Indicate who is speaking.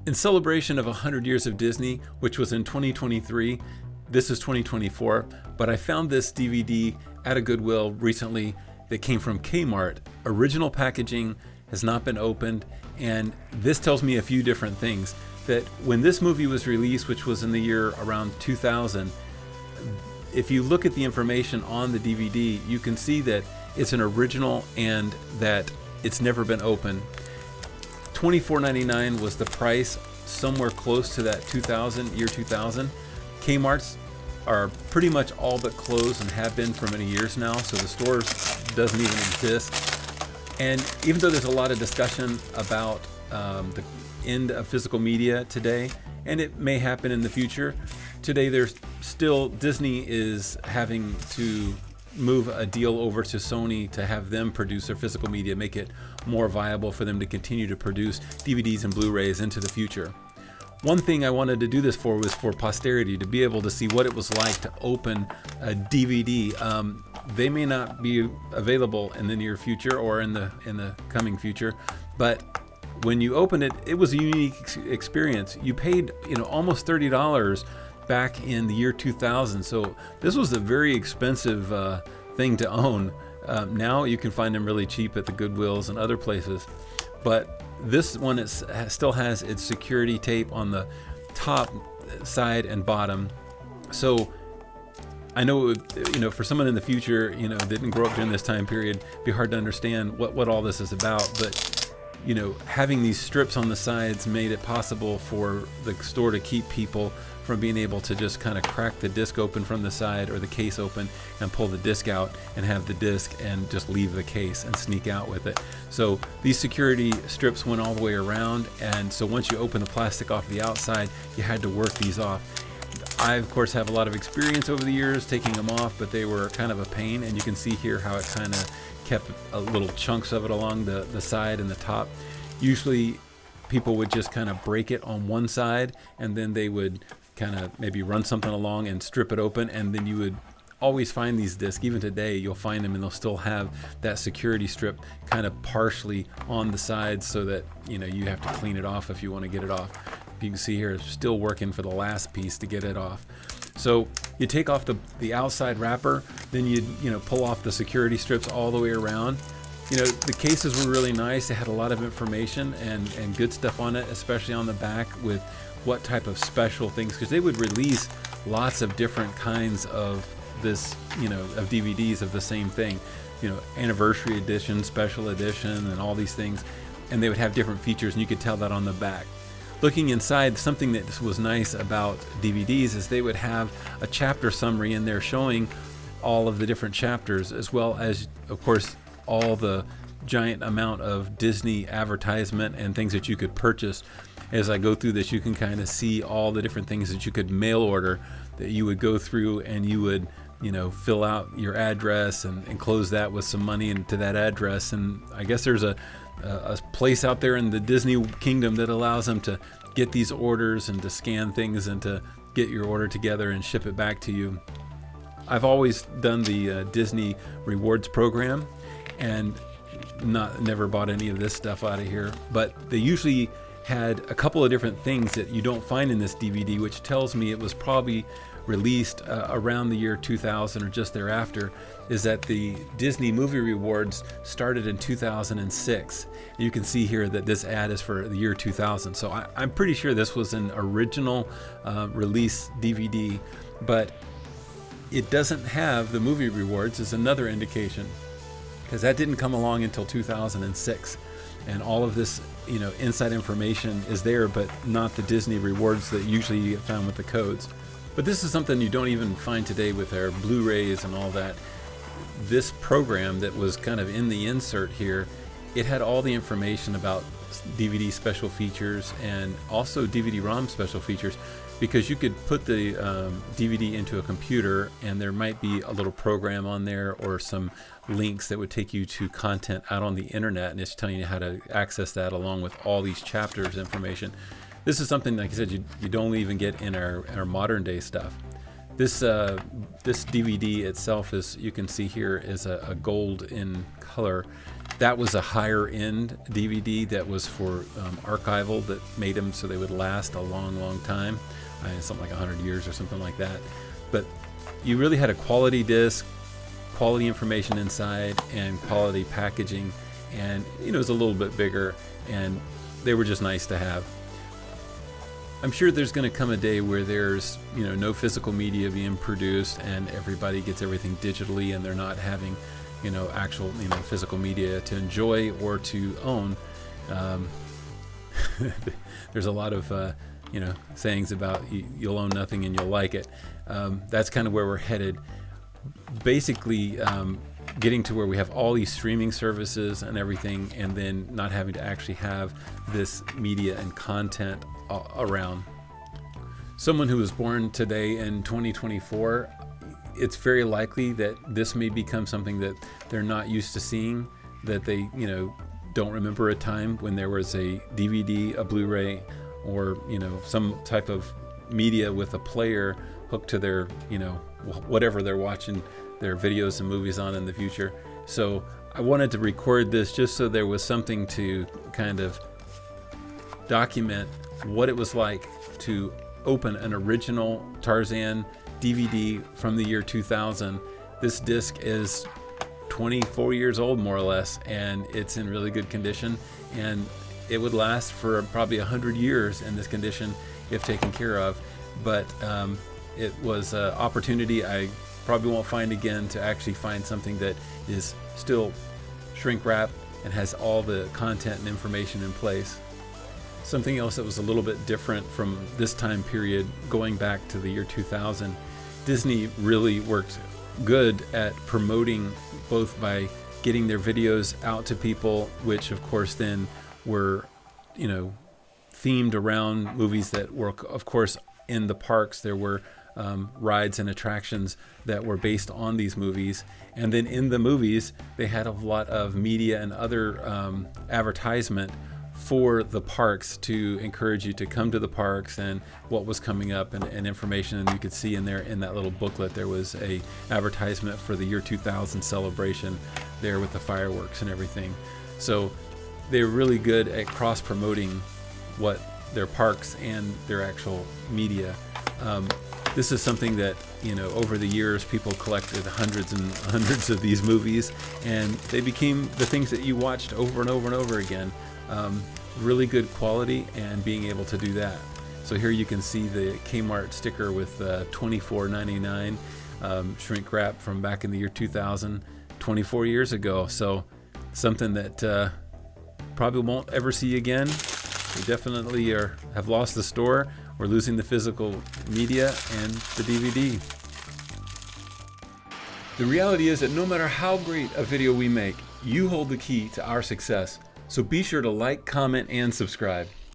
Speaker 1: In celebration of 100 years of Disney, which was in 2023, this is 2024, but I found this DVD at a Goodwill recently that came from Kmart. Original packaging, has not been opened, and this tells me a few different things. That when this movie was released, which was in the year around 2000, if you look at the information on the DVD, you can see that it's an original and that it's never been opened. $24.99 was the price, somewhere close to that year 2000. Kmart's are pretty much all but closed and have been for many years now, so the stores doesn't even exist. And even though there's a lot of discussion about the end of physical media today, and it may happen in the future, today there's still, Disney is having to move a deal over to Sony to have them produce their physical media, make it more viable for them to continue to produce DVDs and Blu-rays into the future. One thing I wanted to do this for was for posterity, to be able to see what it was like to open a DVD. They may not be available in the near future or in the coming future, but when you open it, it was a unique experience. You paid, almost $30 back in the year 2000, so this was a very expensive thing to own. Now you can find them really cheap at the Goodwills and other places, but this one still has its security tape on the top, side, and bottom. So I know it would, for someone in the future, that didn't grow up during this time period, it'd be hard to understand what all this is about. But having these strips on the sides made it possible for the store to keep people from being able to just kind of crack the disc open from the side or the case open and pull the disc out and have the disc and just leave the case and sneak out with it. So these security strips went all the way around, and so once you open the plastic off the outside, you had to work these off. I, of course, have a lot of experience over the years taking them off, but they were kind of a pain, and you can see here how it kind of kept little chunks of it along the side and the top. Usually people would just kind of break it on one side, and then they would kind of maybe run something along and strip it open, and then you would always find these discs. Even today you'll find them, and they'll still have that security strip kind of partially on the sides, so that you have to clean it off if you want to get it off. You can see here it's still working for the last piece to get it off. So you take off the outside wrapper, then you pull off the security strips all the way around. The cases were really nice. They had a lot of information and good stuff on it, especially on the back with what type of special things, because they would release lots of different kinds of this, of DVDs of the same thing, anniversary edition, special edition, and all these things, and they would have different features, and you could tell that on the back. Looking inside, something that was nice about DVDs is they would have a chapter summary in there showing all of the different chapters, as well as, of course, all the giant amount of Disney advertisement and things that you could purchase. As I go through this, you can kind of see all the different things that you could mail order, that you would go through and you would fill out your address and enclose that with some money into that address. And I guess there's a place out there in the Disney kingdom that allows them to get these orders and to scan things and to get your order together and ship it back to you. I've always done the Disney rewards program and never bought any of this stuff out of here, but they usually had a couple of different things that you don't find in this DVD, which tells me it was probably released around the year 2000 or just thereafter. Is that the Disney movie rewards started in 2006. You can see here that this ad is for the year 2000, so I'm pretty sure this was an original release DVD, but it doesn't have the movie rewards is another indication, because that didn't come along until 2006, and all of this inside information is there, but not the Disney rewards that usually you get found with the codes. But this is something you don't even find today with our Blu-rays and all that. This program that was kind of in the insert here, it had all the information about DVD special features and also DVD-ROM special features, because you could put the DVD into a computer and there might be a little program on there or some links that would take you to content out on the internet, and it's telling you how to access that along with all these chapters information. This is something, like I said, you don't even get in our modern day stuff. This DVD itself, is, you can see here, is a gold in color. That was a higher end DVD that was for archival, that made them so they would last a long time, something like 100 years or something like that. But you really had a quality disc, quality information inside, and quality packaging, and it was a little bit bigger, and they were just nice to have. I'm sure there's going to come a day where there's no physical media being produced and everybody gets everything digitally, and they're not having actual physical media to enjoy or to own. There's a lot of sayings about you'll own nothing and you'll like it. That's kind of where we're headed. Basically, getting to where we have all these streaming services and everything, and then not having to actually have this media and content around. Someone who was born today in 2024, it's very likely that this may become something that they're not used to seeing, that they don't remember a time when there was a DVD, a Blu-ray, or some type of media with a player hooked to their whatever they're watching their videos and movies on in the future. So I wanted to record this just so there was something to kind of document what it was like to open an original Tarzan DVD from the year 2000. This disc is 24 years old, more or less, and it's in really good condition, and it would last for probably 100 years in this condition if taken care of. But it was an opportunity I probably won't find again, to actually find something that is still shrink wrapped and has all the content and information in place. Something else that was a little bit different from this time period, going back to the year 2000, Disney really worked good at promoting, both by getting their videos out to people, which of course then were themed around movies that were of course in the parks. There were rides and attractions that were based on these movies, and then in the movies they had a lot of media and other advertisement for the parks to encourage you to come to the parks and what was coming up, and information. And you could see in there, in that little booklet, there was a advertisement for the year 2000 celebration there with the fireworks and everything. So they were really good at cross promoting what their parks and their actual media. This is something that over the years people collected hundreds and hundreds of these movies, and they became the things that you watched over and over and over again. Really good quality, and being able to do that. So here you can see the Kmart sticker with $24.99 shrink wrap from back in the year 2000, 24 years ago. So something that probably won't ever see again. We definitely have lost the store. We're losing the physical media and the DVD. The reality is that no matter how great a video we make, you hold the key to our success. So be sure to like, comment, and subscribe.